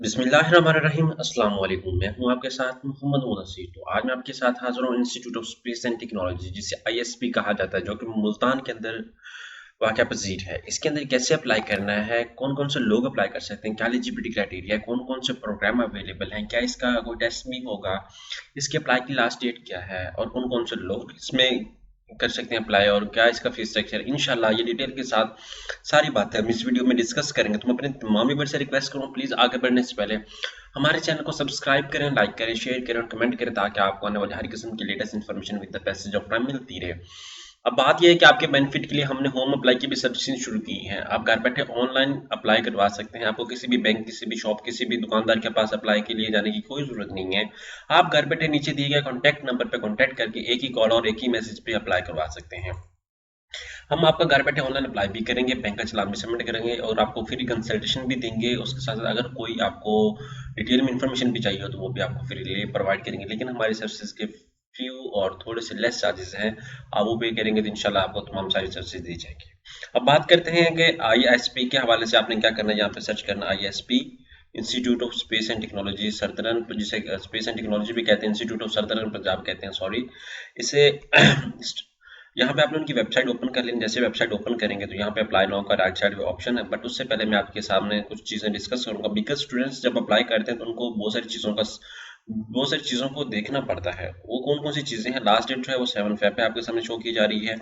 बिस्मिल्लाहिर्रहमानिर्रहीम अस्सलाम वालेकुम। मैं हूं आपके साथ मोहम्मद मुनसीर। तो आज मैं आपके साथ हाजिर हूं institute of space and technology जिसे आईएसपी कहा जाता है, जो कि मुल्तान के अंदर वाक़या पजीर है। इसके अंदर कैसे अप्लाई करना है, कौन कौन से लोग अप्लाई कर सकते हैं, क्या एलिजिबिलिटी क्राइटेरिया, कौन कौन से प्रोग्राम अवेलेबल हैं, क्या इसका कोई टेस्ट भी होगा, इसके अप्लाई की लास्ट डेट क्या है और कौन कौन से लोग इसमें कर सकते हैं अप्लाई, और क्या इसका फीस स्ट्रक्चर, इंशाल्लाह ये डिटेल के साथ सारी बातें हम इस वीडियो में डिस्कस करेंगे। तो मैं अपने तमाम व्यूअर्स से रिक्वेस्ट करूँ, प्लीज़ आगे बढ़ने से पहले हमारे चैनल को सब्सक्राइब करें, लाइक करें, शेयर करें और कमेंट करें, ताकि आपको आने वाली हर किस्म की latest information with the passage of time मिलती रहे। अब बात यह है कि आपके बेनिफिट के लिए हमने होम अप्लाई की भी सर्विसेज शुरू की हैं। आप घर बैठे ऑनलाइन अप्लाई करवा सकते हैं। आपको किसी भी बैंक, किसी भी शॉप, किसी भी दुकानदार के पास अप्लाई के लिए जाने की कोई ज़रूरत नहीं है। आप घर बैठे नीचे दिए गए कॉन्टैक्ट नंबर पर कॉन्टैक्ट करके एक ही कॉल और एक ही मैसेज पे अप्लाई करवा सकते हैं। हम आपका घर बैठे ऑनलाइन अप्लाई भी करेंगे, बैंक का चालान भी सबमिट करेंगे और आपको फ्री कंसल्टेशन भी देंगे। उसके साथ साथ अगर कोई आपको डिटेल में इंफॉर्मेशन भी चाहिए हो तो वो भी आपको फ्रीली प्रोवाइड करेंगे। लेकिन हमारी सर्विसेज के फ्यू और थोड़े से लेस चार्जेस हैं, आप वो पे करेंगे तो इंशाल्लाह आपको तमाम सारी सर्विसेज दी जाएगी। अब बात करते हैं कि आईएसपी के हवाले से आपने क्या करना है। यहाँ पे सर्च करना ISP, institute of space and technology southern, जिसे स्पेस एंड टेक्नोलॉजी भी कहते हैं, इंस्टीट्यूट ऑफ सर्दर्न पंजाब कहते हैं, सॉरी। इसे यहाँ पे आपने उनकी वेबसाइट ओपन कर लेनी। जैसे वेबसाइट ओपन करेंगे तो यहाँ पे अप्लाई नाउ का राइट साइड में ऑप्शन है, बट उससे पहले मैं आपके सामने कुछ चीज़ें डिस्कस करूंगा। बिकॉज स्टूडेंट्स जब अप्लाई करते हैं तो उनको बहुत सारी चीज़ों को देखना पड़ता है। वो कौन कौन सी चीज़ें हैं, लास्ट डेट जो है वो 7 फेब पे आपके सामने शो की जा रही है।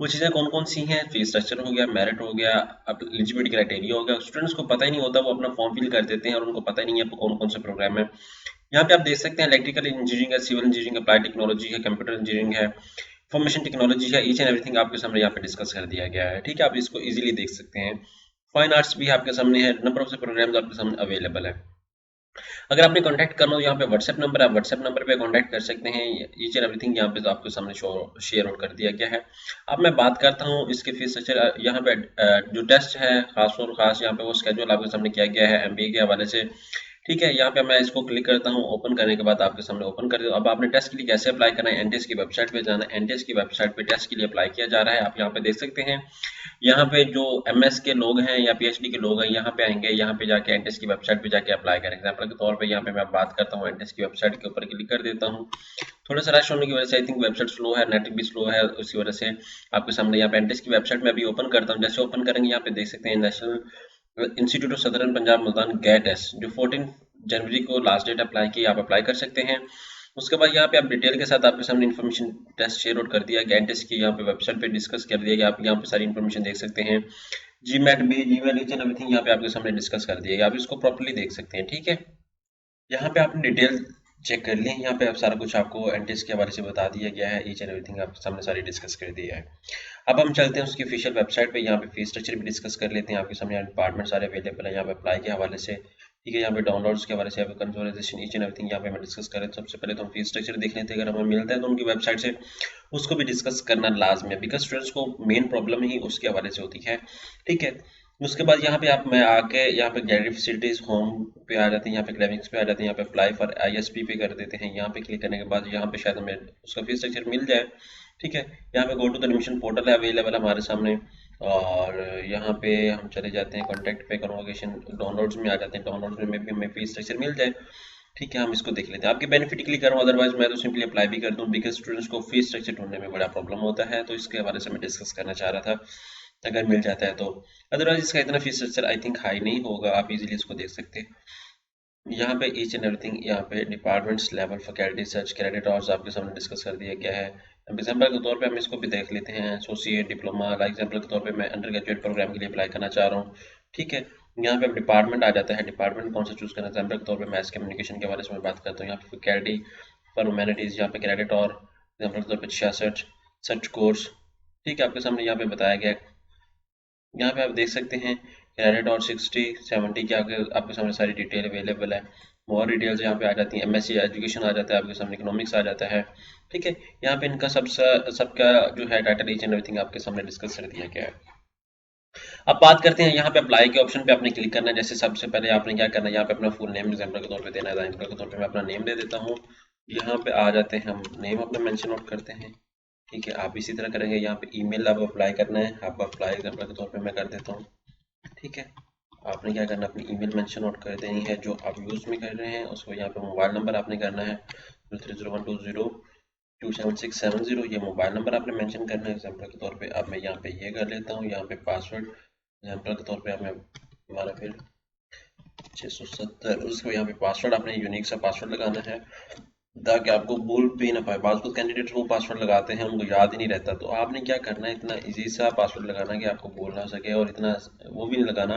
वो चीज़ें कौन कौन सी हैं, फीस स्ट्रक्चर हो गया, मेरिट हो गया, एलिजिबिलिटी क्राइटेरिया हो गया। स्टूडेंट्स को पता ही नहीं होता, वो अपना फॉर्म फिल कर देते हैं और उनको पता ही नहीं है कौन कौन से प्रोग्राम है। यहाँ पे आप देख सकते हैं इलेक्ट्रिकल इंजीनियरिंग है, सिविल इंजीनियरिंग, अप्लाइड टेक्नोलॉजी है, कंप्यूटर इंजीनियरिंग है, इंफॉर्मेशन टेक्नोलॉजी है। ईच एंड एवरीथिंग आपके सामने यहाँ पे डिस्कस कर दिया गया है। ठीक है, आप इसको इजीली देख सकते हैं। फाइन आर्ट्स भी आपके सामने है, नंबर ऑफ प्रोग्राम्स आपके सामने अवेलेबल है। अगर आपने कांटेक्ट करना हो, यहाँ पे व्हाट्सएप नंबर है, आप व्हाट्सएप नंबर पे कांटेक्ट कर सकते हैं। ईच एंड एवरीथिंग यहाँ पे तो आपके सामने शेयर आउट कर दिया गया है। अब मैं बात करता हूँ इसके फीस स्ट्रक्चर। यहाँ पे जो टेस्ट है खास और खास यहाँ पे वो स्केड्यूल आपके सामने किया गया है एमबीए के हवाले से। ठीक है, यहाँ पे मैं इसको क्लिक करता हूँ। ओपन करने के बाद आपके सामने ओपन कर दो। अब आपने टेस्ट के लिए कैसे अप्लाई करना है, एनटीएस की वेबसाइट पे जाना है। एनटीएस की वेबसाइट पे टेस्ट के लिए अप्लाई किया जा रहा है। आप यहाँ पे देख सकते हैं, यहाँ पे जो एमएस के लोग हैं या पीएचडी के लोग हैं यहाँ पे आएंगे, यहाँ पे जाके एनटीएस की वेबसाइट पे जाके अप्लाई करें। एग्जाम्पल के तौर पे यहाँ पे मैं बात करता हूँ, एनटीएस की वेबसाइट के ऊपर क्लिक कर देता हूँ। थोड़ा सा रश होने की वजह से आई थिंक वेबसाइट स्लो है, नेट भी स्लो है, उसी वजह से आपके सामने यहाँ पे एनटीएस की वेबसाइट में अभी ओपन करता हूँ। जैसे ओपन करेंगे यहाँ पे देख सकते हैं National Institute of Southern Punjab Multan गेट एस, जो 14 जनवरी को लास्ट डेट अप्लाई की, आप अप्लाई कर सकते हैं। उसके बाद यहाँ पे आप डिटेल के साथ आपके सामने इन्फॉर्मेशन टेस्ट शेयर आउट कर दिया गया, एनटीएस की यहाँ पे वेबसाइट पे डिस्कस कर दिया गया। आप यहाँ पे सारी इन्फॉर्मेशन देख सकते हैं। जीमेट भी, जीमेल, ईच एंड एवरीथिंग यहाँ पे आपके सामने डिस्कस कर दिया गया। आप इसको प्रॉपर्ली देख सकते हैं। ठीक है, यहाँ पे आपने डिटेल चेक कर ली। यहाँ पे अब सारा कुछ आपको एनटीएस के हवाले से बता दिया गया है। ईच एंड एवरीथिंग आपके सामने सारी डिस्कस कर दिया है। अब हम चलते हैं उसकी ऑफिशियल वेबसाइट पे। यहाँ पे फीस स्ट्रक्चर भी डिस्कस कर लेते हैं। आपके सामने यहाँ डिपार्टमेंट सारे अवेलेबल है, यहाँ पे अप्लाई के हवाले से। ठीक है, यहाँ पे डाउनलोड्स के हवाले से, यहाँ पे कंसोलिडेशन, ईच एंड एवरीथिंग यहाँ पे मैं डिस्कस करें। सबसे पहले तो हम फीस स्ट्रक्चर देख लेते हैं। अगर हमें मिलता है तो उनकी वेबसाइट से उसको भी डिस्कस करना लाजमी है, बिकॉज स्टूडेंट्स को मेन प्रॉब्लम ही उसके हवाले से होती है। ठीक है, उसके बाद यहाँ पे आप मैं आके यहाँ पे गैलरी फैसिलिटीज होम पे आ जाते हैं, यहाँ पे क्लेमिंग्स पे आ जाते हैं, यहाँ पे अप्लाई फॉर आईएसपी पे कर देते हैं। यहाँ पे क्लिक करने के बाद यहाँ पे शायद हमें उसका फीस स्ट्रक्चर मिल जाए। ठीक है, यहाँ पे go to the admission portal है अवेलेबल हमारे सामने, और यहाँ पे हम चले जाते हैं कॉन्टैक्ट पे, कन्वोकेशन डाउनलोड्स में आ जाते हैं। डाउनलोड्स में भी हमें फीस स्ट्रक्चर मिल जाए। ठीक है, हम इसको देख लेते हैं। आपके बेनिफिट के लिए करूँ, अदरवाइज मैं तो सिंपली अप्लाई भी कर दूँ, बिकॉज स्टूडेंट्स को फीस स्ट्रक्चर ढूंढने में बड़ा प्रॉब्लम होता है, तो इसके हवाले से मैं डिस्कस करना चाह रहा था, अगर मिल जाता है तो। अदरवाइज इसका इतना fees structure I think high नहीं होगा, आप इजीली इसको देख सकते हैं। यहाँ पे ईच एंड एवरीथिंग, यहाँ पे departments, level, faculty, search, credit hours आपके सामने डिस्कस कर दिया गया है। एग्जाम्पल के तौर पे हम इसको भी देख लेते हैं। एसोसिएट, डिप्लोमा, लाइक एग्जाम्पल के तौर पे मैं अंडर ग्रेजुएट प्रोग्राम के लिए अप्लाई करना चाह रहा हूँ। ठीक है, यहाँ पे डिपार्टमेंट आ जाता है, डिपार्टमेंट कौन सा चूज करना है। एग्जाम्पल के तौर पे मैथ्स कम्युनिकेशन के बारे में मैं बात करता हूँ। यहाँ पे फैकल्टी फॉर ह्यूमैनिटीज, यहाँ पे क्रेडिट और एग्जाम्पल के तौर पे 66 सर्च कोर्स। ठीक है, आपके सामने यहाँ पे बताया गया है। यहाँ पे आप देख सकते हैं क्रेडिट और 60 70 की आपके सामने सारी डिटेल अवेलेबल है। मोर डिटेल्स यहाँ पे आ जाती हैं। एमएससी एजुकेशन आ जाता है आपके सामने, इकोनॉमिक्स आ जाता है। ठीक है, यहाँ पे इनका सबका जो है टाइटल, ईच एंड एवरीथिंग आपके सामने डिस्कस कर दिया गया है। अब बात करते हैं यहाँ पे अप्लाई के ऑप्शन पे आपने क्लिक करना है। जैसे सबसे पहले आपने क्या करना है, यहाँ पे अपना फुल नेम एग्जाम्पल के तौर पे देना है। एग्जाम्पल के तौर पे मैं अपना नेम दे देता हूँ। यहाँ पे आ जाते हैं, हम नेम अपना मेंशन आउट करते हैं। ठीक है, आप इसी तरह करेंगे। यहाँ पे ईमेल आप अप्लाई करना है, आप अप्लाई एग्जाम्पल के तौर पे मैं कर देता हूँ। ठीक है, आपने क्या करना है, अपनी ईमेल मेंशन आउट कर देनी है जो आप यूज़ में कर रहे हैं उसको। यहाँ पे मोबाइल नंबर आपने करना है 0301202767 ये मोबाइल नंबर आपने मेंशन करना है। एग्जाम्पल के तौर पे अब मैं यहाँ पे ये कर लेता हूँ। यहाँ पे पासवर्ड एग्जाम्पल के तौर पे हमें हमारा फिर 670 उसको यहाँ पे पासवर्ड आपने यूनिक सा पासवर्ड लगाना है ताकि आपको भूल भी ना पाए। बाज़ कैंडिडेट वो पासवर्ड लगाते हैं उनको याद ही नहीं रहता, तो आपने क्या करना है इतना इजी सा पासवर्ड लगाना कि आपको भूल ना सके, और इतना वो भी नहीं लगाना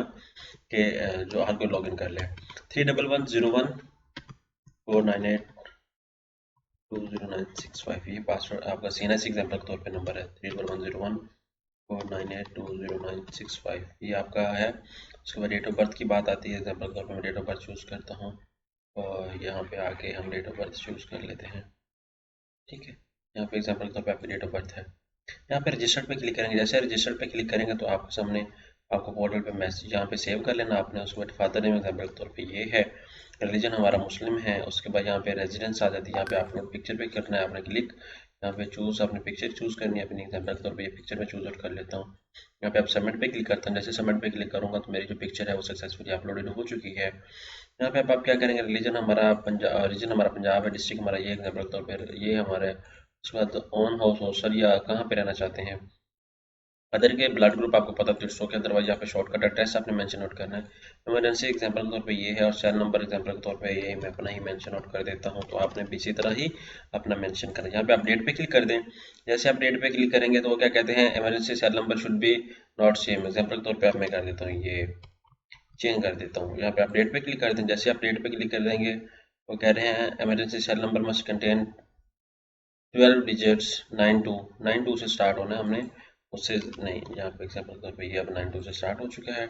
कि जो हर कोई लॉगिन कर ले। 311014982096 ये पासवर्ड आपका CNS एग्जाम्पल के तौर पे नंबर है। 311014982096 ये आपका है। उसके बाद डेट ऑफ बर्थ की बात आती है। एग्जाम्पल के तौर पे मैं डेट ऑफ बर्थ चूज़ करता हूँ और यहाँ पे आके हम डेट ऑफ बर्थ चूज़ कर लेते हैं। ठीक है, यहाँ पे एग्जाम्पल के तौर पे आपकी डेट ऑफ बर्थ है। यहाँ पे रजिस्टर्ड पे क्लिक करेंगे। जैसे रजिस्टर्ड पे क्लिक करेंगे तो आपके सामने आपको पोर्टल पे मैसेज यहाँ पे सेव कर लेना आपने। उसके बाद फादर नेम एग्जाम्पल के तौर पे ये है, रिलीजन हमारा मुस्लिम है। उसके बाद यहाँ पे रेजिडेंस आ जाती है। यहाँ पे अपलोड पिक्चर पे करना है आपने क्लिक। यहाँ पे चूज़ अपनी पिक्चर चूज़ करनी है अपनी। एग्जाम्पल के तौर पे ये पिक्चर में चूज़ आउट कर लेता हूँ। यहाँ पे आप सबमिट पे क्लिक करते हैं। जैसे सबमिट पे क्लिक करूँगा तो मेरी जो पिक्चर है वो सक्सेसफुली अपलोडेड हो चुकी है। यहाँ पे आप क्या करेंगे, रिलीजन हमारा पंजाब, रीजन हमारा पंजाब है, डिस्ट्रिक्ट हमारा ये एग्जाम्पल के तौर पर ये हमारे। उसके बाद ऑन हाउस होस्टल या कहाँ पे रहना चाहते हैं। अदर के ब्लड ग्रुप आपको पता तो शो के अदरवाइज यहाँ पे शॉर्टकट एड्रेस आपने मेंशन आउट करना है। इमरजेंसी एग्जांपल के तौर पे ये है और सेल नंबर एग्जांपल के तौर पे ये मैं अपना ही मेंशन आउट कर देता हूँ। तो आपने भी इसी तरह ही अपना मेंशन करना है। यहाँ पे आप डेट पे क्लिक कर दें। जैसे आप डेट पे क्लिक करेंगे तो वो क्या कहते हैं, emergency cell number should be not same. Example के तौर पर मैं कर देता हूँ, ये चेंज कर देता हूँ। यहाँ पे आप डेट पे क्लिक कर दें। जैसे आप डेट पे क्लिक कर देंगे वो कह रहे हैं emergency cell number must contain 12 digits 92 से स्टार्ट होना है। हमने उससे नहीं, यहाँ पे एग्जाम्पल के तौर पे ये अब 92 से स्टार्ट हो चुका है।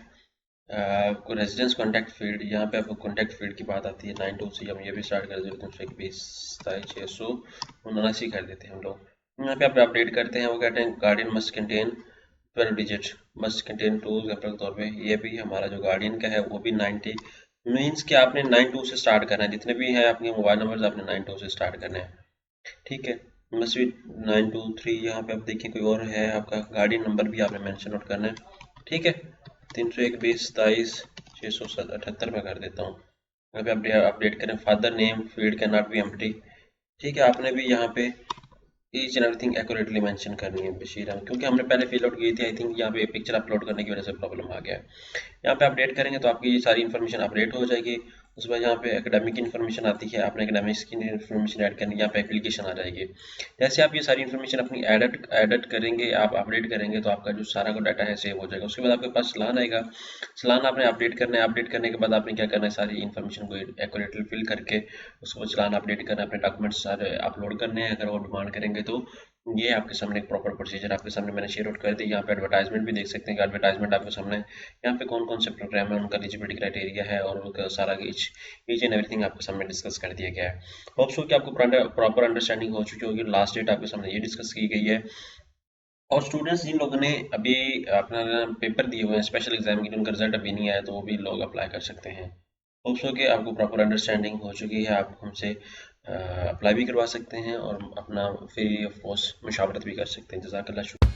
आपको रेजिडेंस कॉन्टैक्ट फील्ड, यहाँ पे आपको कॉन्टैक्ट फील्ड की बात आती है 92 से। हम ये भी स्टार्ट कर देते हैं 629 कर देते हैं हम लोग। यहाँ पे आप अपडेट करते हैं, वो कहते हैं guardian must contain 12 digit must contain 2। Example के तौर पे ये भी हमारा जो गार्डियन का है वो भी 90 मीन्स कि आपने 92 से स्टार्ट करना है। जितने भी हैं आपके मोबाइल नंबर आपने 92 से स्टार्ट करना है। ठीक है, मस्ट बी 923। यहाँ पे आप देखिए कोई और है, आपका गार्डियन नंबर भी आपने मेंशन आउट करना है। ठीक है, 301 20 27 678 में कर देता हूँ। यहाँ पे अपडेट करें। Father name field can not be empty. ठीक है, आपने भी यहाँ पे each and everything accurately mention करनी है बशीर अहमद, क्योंकि हमने पहले फिल आउट की थी। आई थिंक यहाँ पे पिक्चर अपलोड करने की वजह से प्रॉब्लम आ गया है। यहाँ पे अपडेट करेंगे तो आपकी ये सारी इन्फॉर्मेशन अपडेट हो जाएगी। उसके बाद यहाँ पे एकेडमिक इन्फॉर्मेशन आती है, आपने एकेडमिक्स की इन्फॉर्मेशन ऐड करनी है। यहाँ पे एप्लीकेशन आ जाएगी। जैसे आप ये सारी इन्फॉर्मेशन अपनी एडिट करेंगे, आप अपडेट करेंगे तो आपका जो सारा को डाटा है सेव हो जाएगा। उसके बाद आपके पास चलान आएगा, चलान आपने अपडेट करना है। अपडेट करने के बाद आपने क्या करना है, सारी इन्फॉर्मेशन को एक्यूरेटली फिल करके उसको चलान अपडेट करना है। अपने डॉक्यूमेंट्स सारे अपलोड करने हैं। अगर वो डिमांड करेंगे तो ये आपके सामने एक प्रॉपर प्रोसीजर आपके सामने मैंने शेयर आउट कर दी। यहाँ पे एडवर्टाइजमेंट भी देख सकते हैं कि एडवर्टाइजमेंट आपके सामने यहाँ पे कौन कौन से प्रोग्राम है, उनका एलिजिबिलिटी क्राइटेरिया है और उनका सारा ईच एंड एवरीथिंग आपके सामने डिस्कस कर दिया गया है। होप सो कि आपको प्रॉपर अंडरस्टैंडिंग हो चुकी होगी। लास्ट डेट आपके सामने ये डिस्कस की गई है। और स्टूडेंट्स जिन लोगों ने अभी अपना पेपर दिए हुए हैं स्पेशल एग्जाम के, उनका रिजल्ट अभी नहीं आया तो वो भी लोग अप्लाई कर सकते हैं। होप सो कि आपको प्रॉपर अंडरस्टैंडिंग हो चुकी है। आप हमसे अप्लाई भी करवा सकते हैं और अपना फ्री ऑफ कॉस्ट मशावरत भी कर सकते हैं। जज़ाकल्लाह शुक्रिया।